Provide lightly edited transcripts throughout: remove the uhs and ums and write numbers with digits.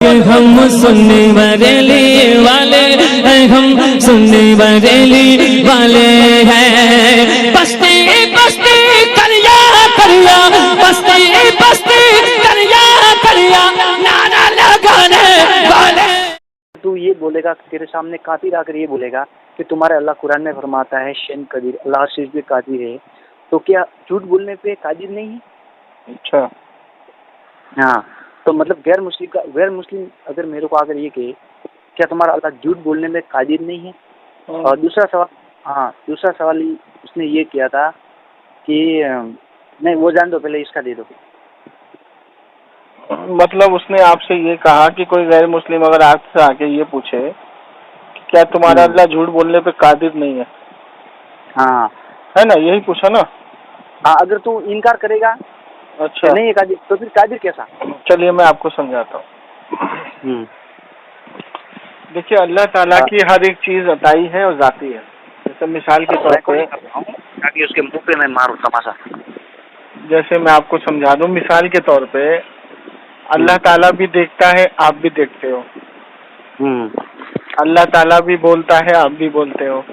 हम सुन्नी बरेली वाले हम सुन्नी बरेली वाले हैं। बस्ती बस्ती करिया करिया बस्ती बस्ती करिया करिया नारा लगाने वाले। तू ये बोलेगा, तेरे सामने कातिल आकर ये बोलेगा कि तुम्हारे अल्लाह कुरान में फरमाता है शेन कदीर, अल्लाह हर चीज पे कादिर है, तो क्या झूठ बोलने पे कादिर नहीं है? अच्छा, हाँ, तो मतलब गैर मुस्लिम अगर मेरे को अगर ये कहे क्या तुम्हारा अल्लाह झूठ बोलने में कादिर नहीं है? और दूसरा सवाल उसने ये किया था कि नहीं वो जान दो, पहले इसका दे दो। मतलब उसने आपसे ये कहा कि कोई गैर मुस्लिम अगर आपसे आके ये पूछे कि क्या तुम्हारा अल्लाह झूठ बोलने पे कादिर नहीं है, हाँ है ना, यही पूछा ना? हाँ, अगर तू इनकार करेगा अच्छा नहीं है कादिर, तो फिर कादिर कैसा? चलिए मैं आपको समझाता हूँ। देखिए, अल्लाह ताला की हर एक चीज अताई है और जाती है। जैसे मिसाल के तौर पे, ताकि उसके मुंह पे मैं मारूं तमाशा। जैसे मैं आपको समझा दूं, मिसाल के तौर पे अल्लाह ताला भी देखता है, आप भी देखते हो। अल्लाह ताला भी बोलता है, आप भी बोलते हो।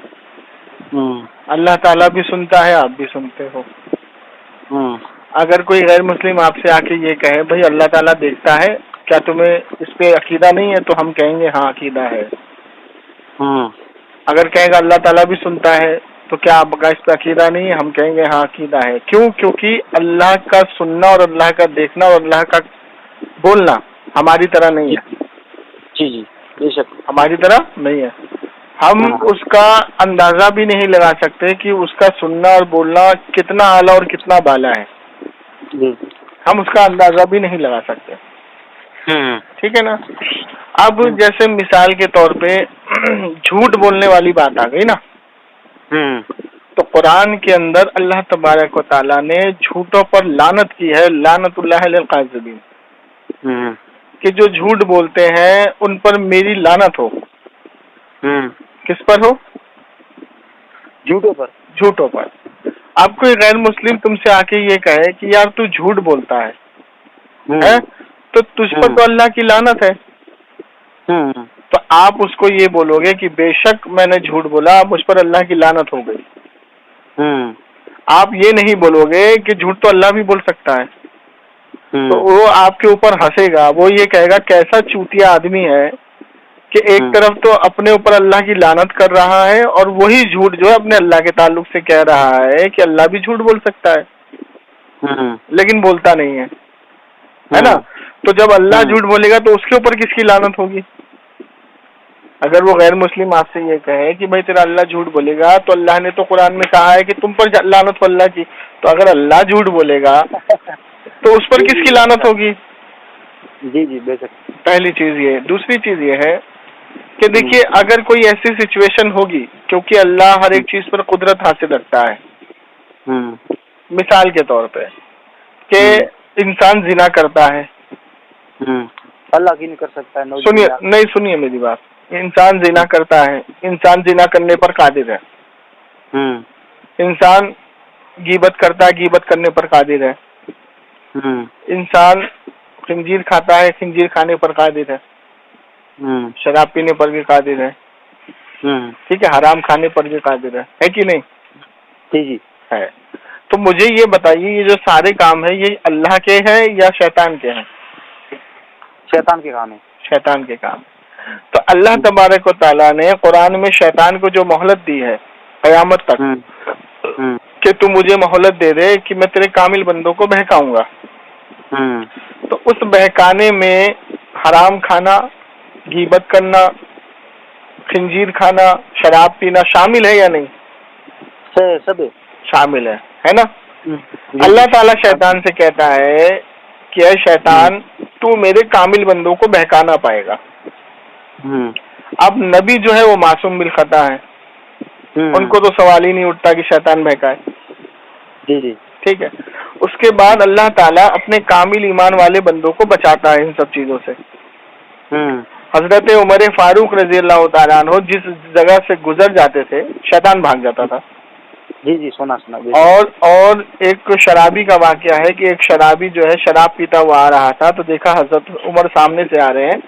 अल्लाह ताला भी सुनता है, आप भी सुनते हो। अगर कोई गैर मुस्लिम आपसे आके ये कहे भाई अल्लाह ताला देखता है, क्या तुम्हें इस पे अकीदा नहीं है? तो हम कहेंगे हाँ अकीदा है। अगर कहेगा अल्लाह ताला भी सुनता है, तो क्या आपका इस पे अकीदा नहीं है? हम कहेंगे हाँ अकीदा है। क्यों? क्योंकि अल्लाह का सुनना और अल्लाह का देखना और अल्लाह का बोलना हमारी तरह नहीं है। जी जी, बेशक हमारी तरह नहीं है। हम उसका अंदाजा भी नहीं लगा सकते कि उसका सुनना और बोलना कितना आला और कितना बाला है। हम उसका अंदाजा भी नहीं लगा सकते। ठीक है ना? अब जैसे मिसाल के तौर पे झूठ बोलने वाली बात आ गई ना, तो कुरान के अंदर अल्लाह तबारक व तआला ने झूठों पर लानत की है, लानतुल्लाह अल काज़िबीन, कि जो झूठ बोलते हैं उन पर मेरी लानत हो। किस पर हो? झूठों पर। झूठों पर। अब कोई गैर मुस्लिम तुमसे आके ये कहे कि यार तू झूठ बोलता है, तो तुझ पर तो अल्लाह की लानत है। तो आप उसको ये बोलोगे कि बेशक मैंने झूठ बोला, मुझ पर अल्लाह की लानत हो गई। आप ये नहीं बोलोगे कि झूठ तो अल्लाह भी बोल सकता है। तो वो आपके ऊपर हंसेगा, वो ये कहेगा कैसा चूतिया आदमी है कि एक तरफ तो अपने ऊपर अल्लाह की लानत कर रहा है और वही झूठ जो है अपने अल्लाह के ताल्लुक से कह रहा है कि अल्लाह भी झूठ बोल सकता है, लेकिन बोलता नहीं है ना? तो जब अल्लाह झूठ बोलेगा तो उसके ऊपर किसकी लानत होगी? अगर वो गैर मुस्लिम आपसे ये कहे कि भाई तेरा अल्लाह झूठ बोलेगा, तो अल्लाह ने तो कुरान में कहा है कि तुम पर लानत हो अल्लाह की। तो अगर अल्लाह झूठ बोलेगा तो उस पर किसकी लानत होगी? जी जी, बेशक। पहली चीज ये। दूसरी चीज ये है कि देखिए, अगर कोई ऐसी सिचुएशन होगी, क्योंकि अल्लाह हर एक चीज पर कुदरत हासिल रखता है। मिसाल के तौर पे कि इंसान जिना करता है, अल्लाह की नहीं कर सकता है। सुनिए, नहीं सुनिए मेरी बात। इंसान जिना करता है, इंसान जिना करने पर कादिर है। इंसान गीबत करता है, गीबत करने पर कादिर है। इंसान खिंजीर खाता है, खिंजीर खाने पर कादिर है। शराब पीने पर भी कादिर है। ठीक है, हराम खाने पर भी कादिर है कि नहीं? जी जी है। तो मुझे ये बताइए, ये जो सारे काम है ये अल्लाह के हैं या शैतान के हैं? शैतान के काम है। शैतान के काम। तो अल्लाह तबारक व तआला ने कुरान में शैतान को जो मोहलत दी है क़यामत तक, कि तू मुझे मोहलत दे दे कि मैं तेरे कामिल बंदों को बहकाऊंगा, तो उस बहकाने में हराम खाना, गीबत करना, खिंजीर खाना, शराब पीना शामिल है या नहीं? सब शामिल है ना? अल्लाह ताला शैतान से कहता है कि ऐ शैतान, तू मेरे कामिल बंदों को बहका ना पाएगा। अब नबी जो है वो मासूम बिल खता है, उनको तो सवाल ही नहीं उठता कि शैतान बहकाए। जी जी, ठीक है। उसके बाद अल्लाह ताला अपने कामिल ईमान वाले बंदों को बचाता है इन सब चीजों से। हजरत उमर फारूक रजी अल्लाह तआला अन्हु जिस जगह से गुजर जाते थे, शैतान भाग जाता था। जी जी, सुना। और एक शराबी का वाकया है कि एक शराबी जो है शराब पीता हुआ आ रहा था, तो देखा हजरत उमर सामने से आ रहे हैं,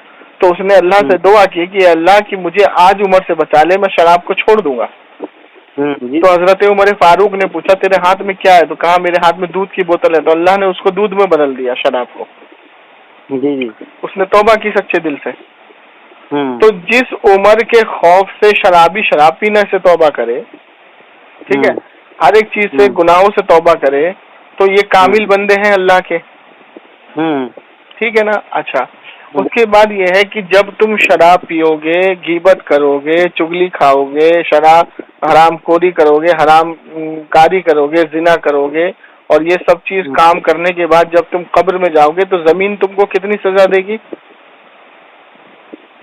तो उसने अल्लाह से दुआ की कि अल्लाह की मुझे आज उम्र से बचा ले, मैं शराब को छोड़ दूंगा। जी तो हजरत उमर फारूक ने पूछा तेरे हाथ में क्या है? तो कहा मेरे हाथ में दूध की बोतल है। तो अल्लाह ने उसको दूध में बदल दिया, शराब को। जी जी। उसने तौबा की सच्चे दिल से। तो जिस उम्र के खौफ से शराबी शराब पीने से तौबा करे, ठीक है, हर एक चीज से गुनाहों से तौबा करे, तो ये कामिल बंदे हैं अल्लाह के, ठीक है ना। अच्छा, उसके बाद ये है कि जब तुम शराब पियोगे, गीबत करोगे, चुगली खाओगे, शराब हराम खोरी करोगे, हराम कारी करोगे, जिना करोगे, और ये सब चीज काम करने के बाद जब तुम कब्र में जाओगे तो जमीन तुमको कितनी सजा देगी?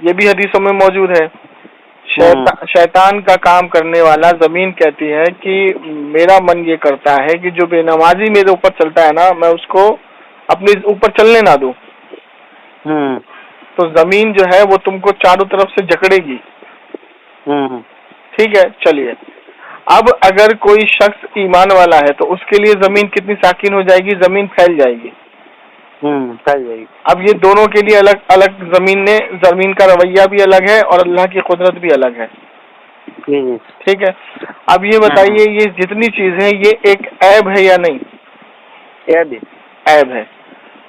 ये भी हदीसों में मौजूद है। शैतान का काम करने वाला जमीन कहती है कि मेरा मन ये करता है कि जो बेनमाजी मेरे ऊपर चलता है ना, मैं उसको अपने ऊपर चलने ना दूं। तो जमीन जो है वो तुमको चारों तरफ से जकड़ेगी, ठीक है। चलिए, अब अगर कोई शख्स ईमान वाला है तो उसके लिए जमीन कितनी साकिन हो जाएगी? जमीन फैल जाएगी। फैल जाएगी। अब ये दोनों के लिए अलग अलग जमीन का रवैया भी अलग है और अल्लाह की कुदरत भी अलग है, ठीक है। अब ये बताइए, ये जितनी चीज है ये एक ऐब है या नहीं? ऐब है।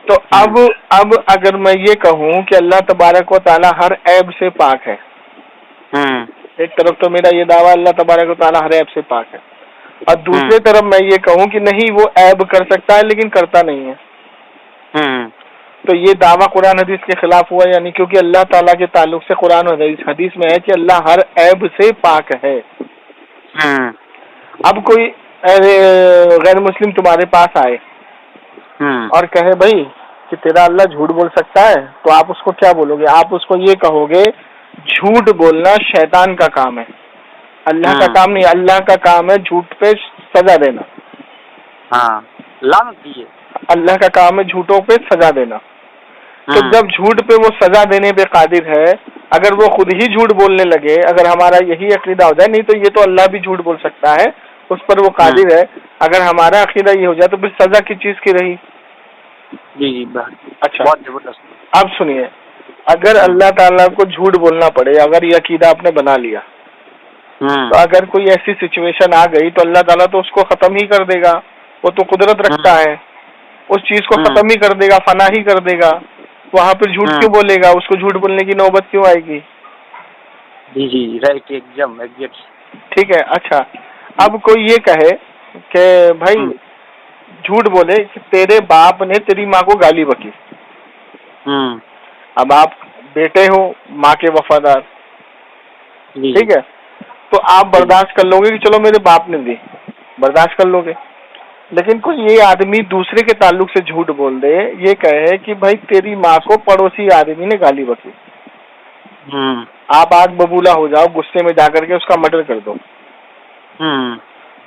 तो अब अगर मैं ये कहूँ कि अल्लाह तबारक व तआला हर ऐब से पाक है, एक तरफ तो मेरा ये दावा अल्लाह तबारक व तआला हर ऐब से पाक है, और दूसरी तरफ मैं ये कहूँ कि नहीं, वो ऐब कर सकता है लेकिन करता नहीं है, तो ये दावा कुरान हदीस के खिलाफ हुआ या नहीं? क्योंकि अल्लाह ताला के ताल्लुक से कुरान और हदीस में है कि अल्लाह हर ऐब से पाक है। अब कोई गैर मुस्लिम तुम्हारे पास आए और कहे भाई कि तेरा अल्लाह झूठ बोल सकता है, तो आप उसको क्या बोलोगे? आप उसको ये कहोगे झूठ बोलना शैतान का काम है, अल्लाह का काम नहीं। अल्लाह का काम है झूठ पे सजा देना। लानत कीजिए। अल्लाह का काम है झूठों पे सजा देना। तो जब झूठ पे वो सजा देने पे कादिर है, अगर वो खुद ही झूठ बोलने लगे, अगर हमारा यही अकीदा हो जाए, नहीं तो ये तो अल्लाह भी झूठ बोल सकता है, उस पर वो कादिर है, अगर हमारा अकीदा ये हो जाए तो फिर सजा किस चीज की रही? जी अच्छा, बहुत जबरदस्त। अब सुनिए, अगर अल्लाह ताला को झूठ बोलना पड़े, अगर ये अकीदा आपने बना लिया, तो अगर कोई ऐसी सिचुएशन आ गई तो अल्लाह ताला तो उसको खत्म ही कर देगा। वो तो कुदरत रखता है, उस चीज को खत्म ही कर देगा, फना ही कर देगा। वहां पर झूठ क्यों बोलेगा? उसको झूठ बोलने की नौबत क्यों आएगी? जी राइट, एकदम एग्जैक्ट, ठीक है। अच्छा, अब कोई ये कहे कि भाई झूठ बोले कि तेरे बाप ने तेरी माँ को गाली बकी। अब आप बेटे हो माँ के वफादार, ठीक है, तो आप बर्दाश्त कर लोगे कि चलो मेरे बाप ने दी, बर्दाश्त कर लोगे। लेकिन कोई ये आदमी दूसरे के ताल्लुक से झूठ बोल दे, ये कहे कि भाई तेरी माँ को पड़ोसी आदमी ने गाली बकी, आप आग बबूला हो जाओ, गुस्से में जाकर के उसका मर्डर कर दो,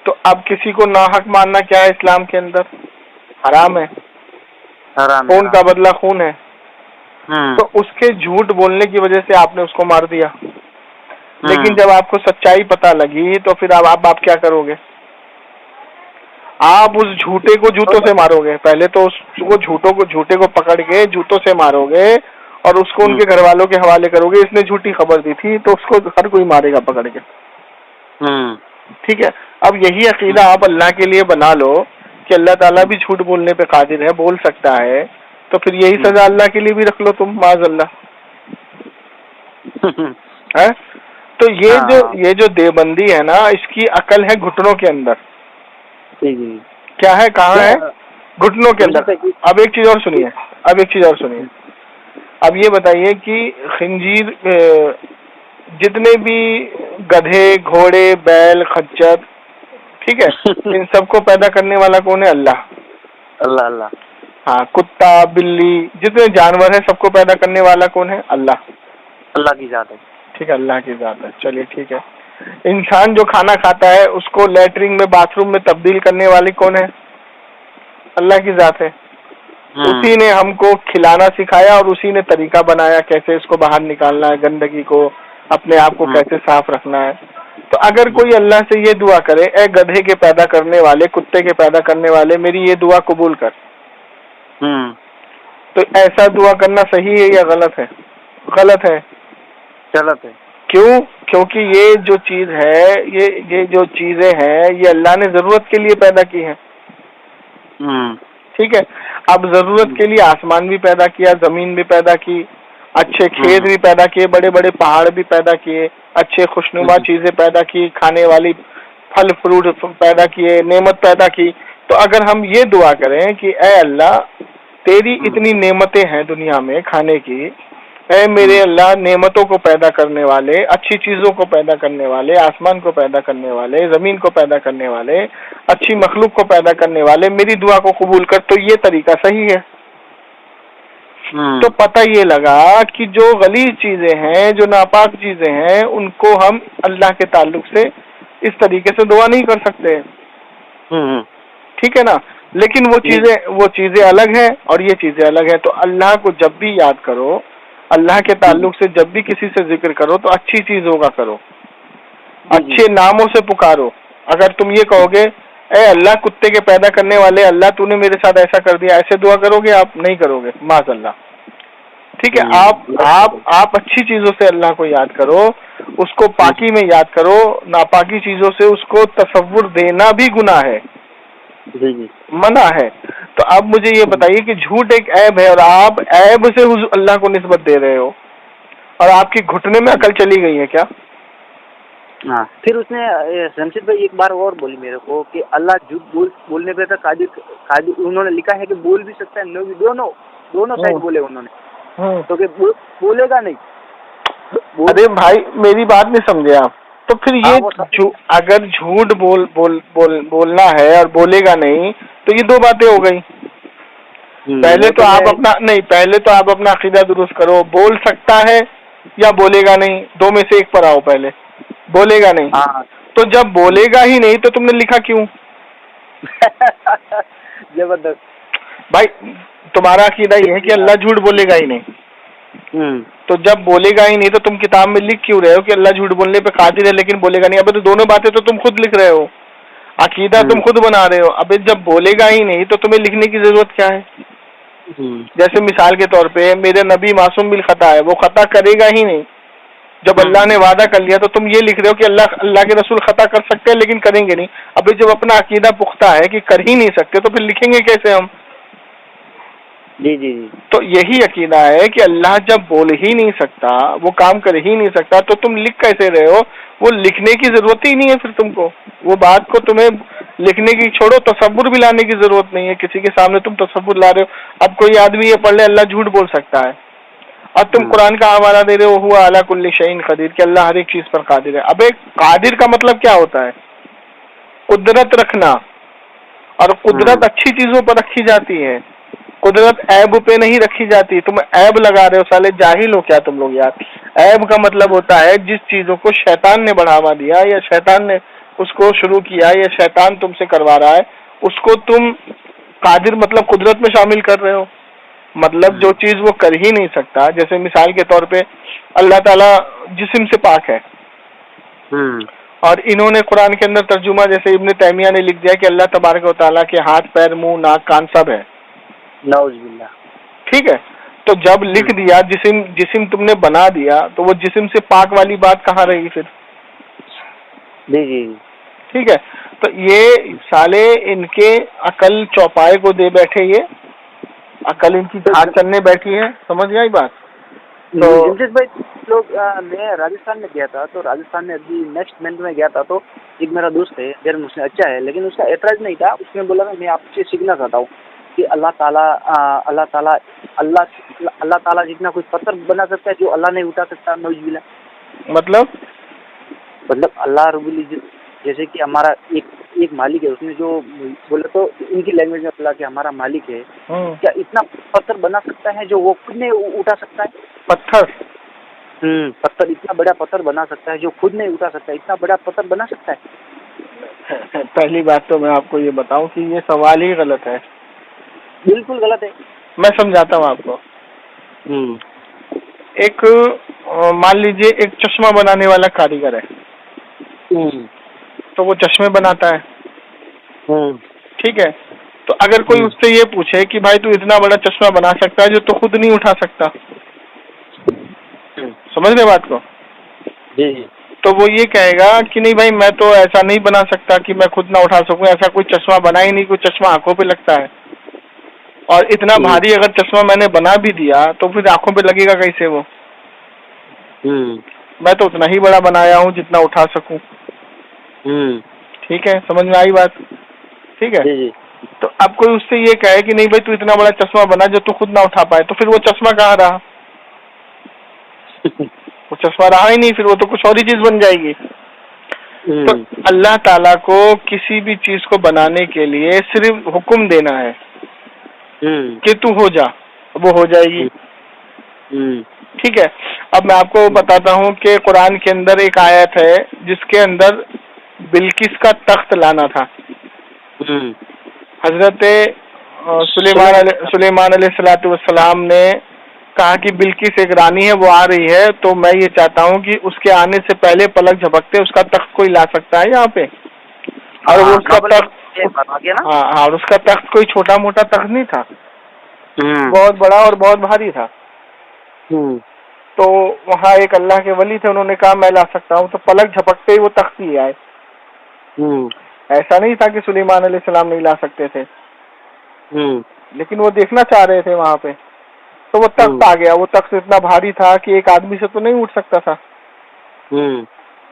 तो अब किसी को नाहक मारना क्या है इस्लाम के अंदर? हराम है, खून का बदला खून है। तो उसके झूठ बोलने की वजह से आपने उसको मार दिया, लेकिन जब आपको सच्चाई पता लगी तो फिर अब आप क्या करोगे? आप उस झूठे को जूतों से मारोगे। पहले तो उसको झूठे को पकड़ के जूतों से मारोगे और उसको उनके घर वालों के हवाले करोगे, इसने झूठी खबर दी थी, तो उसको हर कोई मारेगा पकड़ के, ठीक है। अब यही अकीदा आप अल्लाह के लिए बना लो कि अल्लाह ताला भी झूठ बोलने पे कादिर है, बोल सकता है, तो फिर यही सजा अल्लाह के लिए भी रख लो तुम, माज़अल्लाह है। तो ये जो देवबंदी है ना, इसकी अकल है घुटनों के अंदर। क्या है, कहाँ है? घुटनों के अंदर। अब एक चीज और सुनिए, अब ये बताइए कि खंजीर, जितने भी गधे, घोड़े, बैल, खच्चर, ठीक है, इन सबको पैदा करने वाला कौन है? अल्लाह। हाँ, कुत्ता, बिल्ली, जितने जानवर हैं सबको पैदा करने वाला कौन है? अल्लाह की जात है, ठीक है, अल्लाह की जात है। चलिए ठीक है। इंसान जो खाना खाता है उसको लैट्रिन में, बाथरूम में तब्दील करने वाली कौन है? अल्लाह की जात है। उसी ने हमको खिलाना सिखाया और उसी ने तरीका बनाया कैसे इसको बाहर निकालना है, गंदगी को, अपने आप को कैसे साफ रखना है। तो अगर कोई अल्लाह से ये दुआ करे, ए गधे के पैदा करने वाले, कुत्ते के पैदा करने वाले, मेरी ये दुआ कबूल कर, तो ऐसा दुआ करना सही है या गलत है? गलत है। गलत है। क्यों? क्योंकि ये जो चीज है, ये जो चीजें हैं, ये अल्लाह ने जरूरत के लिए पैदा की है। ठीक है। अब जरूरत के लिए आसमान भी पैदा किया, जमीन भी पैदा की, अच्छे खेत भी पैदा किए, बड़े बड़े पहाड़ भी पैदा किए, अच्छे खुशनुमा चीजें पैदा की, खाने वाली फल फ्रूट पैदा किए, नेमत पैदा की। तो अगर हम ये दुआ करें कि ऐ अल्लाह, तेरी इतनी नेमतें हैं दुनिया में खाने की, ऐ मेरे अल्लाह, नेमतों को पैदा करने वाले, अच्छी चीजों को पैदा करने वाले, आसमान को पैदा करने वाले, जमीन को पैदा करने वाले, अच्छी मखलूक को पैदा करने वाले, मेरी दुआ को कबूल कर। तो ये तरीका सही है। तो पता ये लगा कि जो गलीज चीजें हैं, जो नापाक चीजें हैं, उनको हम अल्लाह के ताल्लुक से इस तरीके से दुआ नहीं कर सकते। ठीक है ना। लेकिन वो चीजें अलग हैं और ये चीजें अलग है। तो अल्लाह को जब भी याद करो, अल्लाह के ताल्लुक से जब भी किसी से जिक्र करो, तो अच्छी चीजों का करो, अच्छे नामों से पुकारो। अगर तुम ये कहोगे ए अल्लाह, कुत्ते के पैदा करने वाले अल्लाह, तूने मेरे साथ ऐसा कर दिया, ऐसे दुआ करोगे आप? नहीं करोगे, माज़अल्लाह। ठीक है। आप अच्छी चीजों से अल्लाह को याद करो, उसको पाकी में याद करो, नापाकी चीजों से उसको तसव्वुर देना भी गुनाह है, मना है। तो अब मुझे ये बताइए कि झूठ एक ऐब है और आप ऐब से अल्लाह को निस्बत दे रहे हो, और आपकी घुटने में अकल चली गई है क्या? हाँ। फिर उसने शमशेद भाई एक बार और बोली मेरे को कि अल्लाह झूठ बोलने पे तो कादिर, उन्होंने लिखा है कि बोल भी सकता है, नो भी, दोनों साइड बोले उन्होंने, तो कि बोलेगा नहीं। अरे भाई, मेरी बात नहीं समझे आप। तो फिर ये अगर झूठ बोलना है और बोलेगा नहीं, तो ये दो बातें हो गई। पहले तो आप अपना अकीदा दुरुस्त करो, बोल सकता है या बोलेगा नहीं, दो में से एक पर आओ। पहले बोलेगा नहीं। तो जब बोलेगा ही नहीं तो तुमने लिखा क्यों? जबरदस्त भाई, तुम्हारा अकीदा ये है कि अल्लाह झूठ बोलेगा ही नहीं। तो जब बोलेगा ही नहीं तो तुम किताब में लिख क्यों रहे हो कि अल्लाह झूठ बोलने पे कादिर है लेकिन बोलेगा नहीं? अबे तो दोनों बातें तो तुम खुद लिख रहे हो, अकीदा तुम खुद बना रहे हो। अबे जब बोलेगा ही नहीं तो तुम्हें लिखने की जरूरत क्या है? जैसे मिसाल के तौर पे मेरे नबी मासूम बिल खता है, वो खता करेगा ही नहीं। जब अल्लाह ने वादा कर लिया तो तुम ये लिख रहे हो कि अल्लाह के रसूल खता कर सकते हैं लेकिन करेंगे नहीं। अभी जब अपना अकीदा पुख्ता है कि कर ही नहीं सकते तो फिर लिखेंगे कैसे हम? जी। तो यही अकीदा है कि अल्लाह जब बोल ही नहीं सकता, वो काम कर ही नहीं सकता, तो तुम लिख कैसे रहे हो? वो लिखने की जरूरत ही नहीं है फिर तुमको। वो बात को तुम्हें लिखने की छोड़ो, तसव्वुर भी लाने की जरूरत नहीं है। किसी के सामने तुम तसव्वुर ला रहे हो। अब कोई आदमी ये पढ़ ले अल्लाह झूठ बोल सकता है, अब तुम कुरान का हवाला दे रहे हो हुआ अला कुल्ली शैइन कदीर, कि अल्लाह हर एक चीज पर कादिर है। अबे कादिर का मतलब क्या होता है? कुदरत रखना, और कुदरत अच्छी चीजों पर रखी जाती है, कुदरत ऐब पे नहीं रखी जाती। तुम ऐब लगा रहे हो, साले जाहिल हो क्या तुम लोग यार? ऐब का मतलब होता है जिस चीजों को शैतान ने बढ़ावा दिया या शैतान ने उसको शुरू किया या शैतान तुमसे करवा रहा है, उसको तुम कादिर मतलब कुदरत में शामिल कर रहे हो। मतलब जो चीज वो कर ही नहीं सकता, जैसे मिसाल के तौर पे अल्लाह ताला जिस्म से पाक है, और इन्होंने कुरान के अंदर तर्जुमा जैसे इब्न तैमिया ने लिख दिया कि अल्लाह तबारक व तआला के हाथ पैर मुंह नाक कान सब है। नाउज़ुबिल्लाह। ठीक है। तो जब लिख दिया जिस्म तुमने बना दिया, तो वो जिस्म से पाक वाली बात कहाँ रही फिर? जी। ठीक है। तो ये साले इनके अकल चौपाए को दे बैठे, ये अकल इनकी घाट चलने बैठी है। समझ गई बात? तो जमशेद भाई लोग, मैं राजस्थान में गया था, तो राजस्थान में अभी नेक्स्ट मंथ में गया था, तो एक मेरा दोस्त है गैर मुस्लिम, अच्छा है, लेकिन उसका एतराज नहीं था। उसने बोला मैं आपसे सीखना चाहता हूँ कि अल्लाह ताला जितना कोई पत्थर बना सकता है जो अल्लाह नहीं उठा सकता। नौजुबिल्लाह। मतलब अल्लाह रब्बुल इज्जत, जैसे कि हमारा एक मालिक है, उसने जो बोला तो इनकी लैंग्वेज में बोला कि हमारा मालिक है, क्या इतना पत्थर बना सकता है जो वो खुद नहीं उठा सकता है? पत्थर इतना बड़ा पत्थर बना सकता है जो खुद नहीं उठा सकता, इतना बड़ा पत्थर बना सकता है। पहली बात तो मैं आपको ये बताऊं कि ये सवाल ही गलत है, बिल्कुल गलत है। मैं समझाता हूँ आपको। एक मान लीजिए एक चश्मा बनाने वाला कारीगर है, तो वो चश्मे बनाता है। ठीक है। तो अगर कोई उससे ये पूछे कि भाई तू इतना बड़ा चश्मा बना सकता है जो तो खुद नहीं उठा सकता, समझ रहे बात को? जी जी। तो वो ये कहेगा कि नहीं भाई मैं तो ऐसा नहीं बना सकता कि मैं खुद ना उठा सकूं, ऐसा कोई चश्मा बना ही नहीं, कोई चश्मा आंखों पे लगता है, और इतना भारी अगर चश्मा मैंने बना भी दिया तो फिर आंखों पे लगेगा कैसे वो? मैं तो उतना ही बड़ा बनाया हूँ जितना उठा सकूं। ठीक है, समझ में आई बात? ठीक है। जी जी। तो अब कोई उससे ये कहे कि नहीं भाई तू इतना बड़ा चश्मा बना जो तू खुद ना उठा पाए, तो फिर वो चश्मा कहाँ रहा? वो चश्मा रहा ही नहीं, फिर वो तो कुछ और ही चीज बन जाएगी। तो अल्लाह ताला को किसी भी चीज को बनाने के लिए सिर्फ हुक्म देना है कि तू हो जा, वो हो जाएगी। ठीक है। अब मैं आपको बताता हूँ कि कुरान के अंदर एक आयत है जिसके अंदर बिल्किस का तख्त लाना था। हजरत सुलेमान अलैहिस्सलाम ने कहा कि बिल्किस एक रानी है, वो आ रही है, तो मैं ये चाहता हूँ कि उसके आने से पहले पलक झपकते उसका तख्त कोई ला सकता है यहाँ पे। और वो उसका तख्त, हाँ, और उसका तख्त कोई छोटा मोटा तख्त नहीं था, बहुत बड़ा और बहुत भारी था। तो वहाँ एक अल्लाह के वली थे, उन्होंने कहा मैं ला सकता हूँ, तो पलक झपकते ही वो तख्त ले आए। ऐसा नहीं था कि सुलेमान अलैहिस्सलाम नहीं ला सकते थे, लेकिन वो देखना चाह रहे थे वहाँ पे, तो वो तख्त आ गया। वो तख्त इतना भारी था कि एक आदमी से तो नहीं उठ सकता था।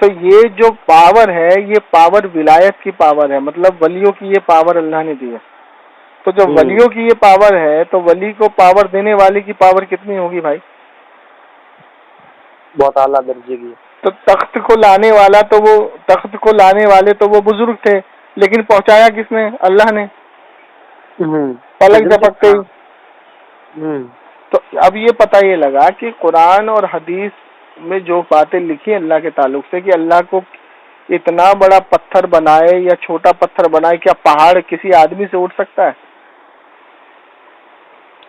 तो ये जो पावर है, ये पावर विलायत की पावर है, मतलब वलियों की ये पावर अल्लाह ने दी है। तो जब वलियों की ये पावर है तो वली को पावर देने वाले की पावर कितनी होगी भाई? बहुत आला दर्जे की। तो तख्त को लाने वाला तो वो, तख्त को लाने वाले तो वो बुजुर्ग थे, लेकिन पहुंचाया किसने? अल्लाह ने, पलक झपकते ही। तो अब ये पता ये लगा कि कुरान और हदीस में जो बातें लिखी अल्लाह के ताल्लुक से, कि अल्लाह को इतना बड़ा पत्थर बनाए या छोटा पत्थर बनाए, क्या पहाड़ किसी आदमी से उठ सकता है?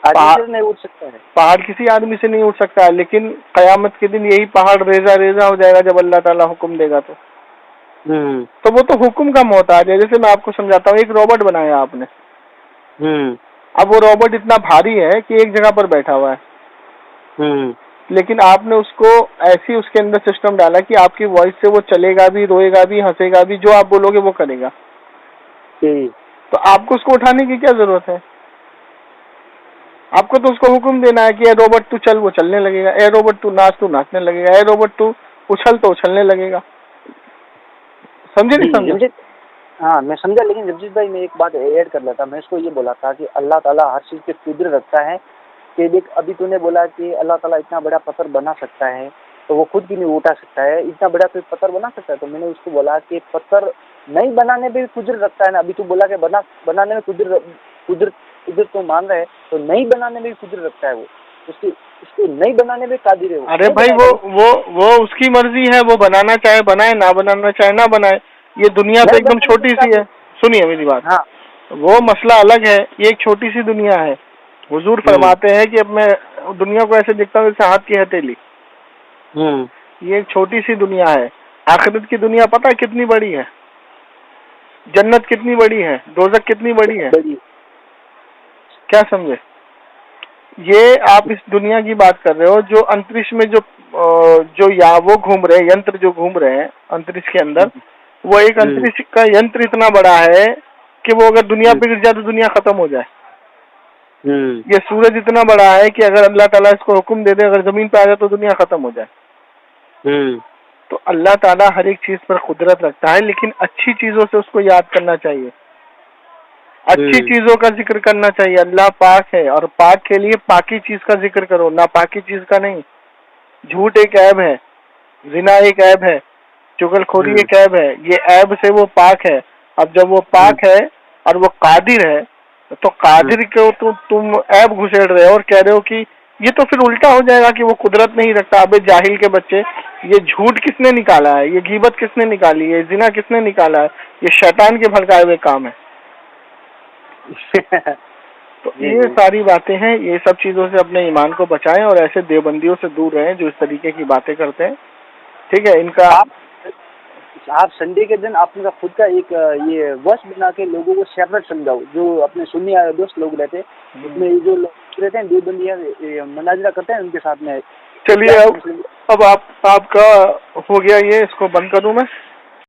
नहीं उठ सकता है, पहाड़ किसी आदमी से नहीं उठ सकता है। लेकिन कयामत के दिन यही पहाड़ रेजा रेजा हो जाएगा जब अल्लाह ताला हुक्म देगा। तो वो तो हुक्म का मोहताज है। जैसे मैं आपको समझाता हूँ, एक रोबोट बनाया आपने, अब वो रोबोट इतना भारी है कि एक जगह पर बैठा हुआ है, लेकिन आपने उसको ऐसी उसके अंदर सिस्टम डाला कि आपकी वॉइस से वो चलेगा भी, रोएगा भी, हंसेगा भी, जो आप बोलोगे वो करेगा। तो आपको उसको उठाने की क्या जरूरत है? आपको तो उसको हुक्म देना है कि ए रोबोट तू चल, वो चलने लगेगा, ए रोबोट तू नाच, तू नाचने लगेगा, ए रोबोट तू उछल तो उछलने लगेगा। समझे नहीं समझे? हाँ मैं समझा, लेकिन जगजीत भाई मैं एक बात ऐड कर लेता। मैं इसको ये बोला था कि अल्लाह ताला हर चीज़ पे कुदरत रखता है। कि देख, अभी तूने बोला कि अल्लाह ताला इतना बड़ा पत्थर बना सकता है, तो वो खुद भी नहीं उठा सकता है, इतना बड़ा कोई पत्थर बना सकता है? तो मैंने उसको बोला कि पत्थर नहीं बनाने में भी कुदरत रखता है ना। अभी तू बोला कि बनाने में कुदरत तो मान रहे हैं, तो नहीं बनाने में भी कुदरत रखता है। वो उसको नहीं बनाने में कादिर है वो। अरे भाई वो उसकी मर्जी है, वो बनाना चाहे बनाए, ना बनाना चाहे ना बनाए। ये दुनिया तो एकदम छोटी सी है। सुनिए मेरी बात। हाँ, वो मसला अलग है, ये एक छोटी सी दुनिया है। हुजूर फरमाते हैं कि अब मैं दुनिया को ऐसे देखता हूँ जैसे हाथ की हथेली। ये एक छोटी सी दुनिया है। आखिरत की दुनिया पता है कितनी बड़ी है? जन्नत कितनी बड़ी है? दोज़ख कितनी बड़ी है? क्या समझे? ये आप इस दुनिया की बात कर रहे हो, जो अंतरिक्ष में जो या वो घूम रहे यंत्र जो घूम रहे हैं अंतरिक्ष के अंदर, वो एक अंतरिक्ष का यंत्र इतना बड़ा है कि वो अगर दुनिया पे गिर जाए तो दुनिया खत्म हो जाए। ये सूरज इतना बड़ा है कि अगर अल्लाह ताला इसको हुक्म दे दे, अगर जमीन पे आ जाए तो दुनिया खत्म हो जाए। तो अल्लाह ताला हर एक चीज पर कुदरत रखता है, लेकिन अच्छी चीजों से उसको याद करना चाहिए, अच्छी चीजों का जिक्र करना चाहिए। अल्लाह पाक है, और पाक के लिए पाकी चीज का जिक्र करो, ना पाकी चीज का नहीं। झूठ एक ऐब है, जिना एक ऐब है, चुगलखोरी एक ऐब है, ये ऐब से वो पाक है। अब जब वो पाक है और वो कादिर है, तो कादिर को तो तुम ऐब घुसेड़ रहे हो और कह रहे हो कि ये तो फिर उल्टा हो जाएगा कि वो कुदरत नहीं रखता। अबे जाहिल के बच्चे, ये झूठ किसने निकाला है? ये गीबत किसने निकाली है? जिना किसने निकाला है? ये शैतान के भड़काए हुए काम है। तो ये सारी बातें हैं, ये सब चीजों से अपने ईमान को बचाएं और ऐसे देवबंदियों से दूर रहें जो इस तरीके की बातें करते हैं। ठीक है, इनका आप संडे के दिन आपका खुद का एक ये वर्ष बना के लोगों को सेपरेट समझाओ। जो अपने सुन्नी दोस्त लोग रहते हैं, उसमें जो लोग रहते हैं देवबंदियां मनाजरा करते हैं, उनके साथ में। चलिए, अब आपका हो गया ये, इसको बंद करूं मैं?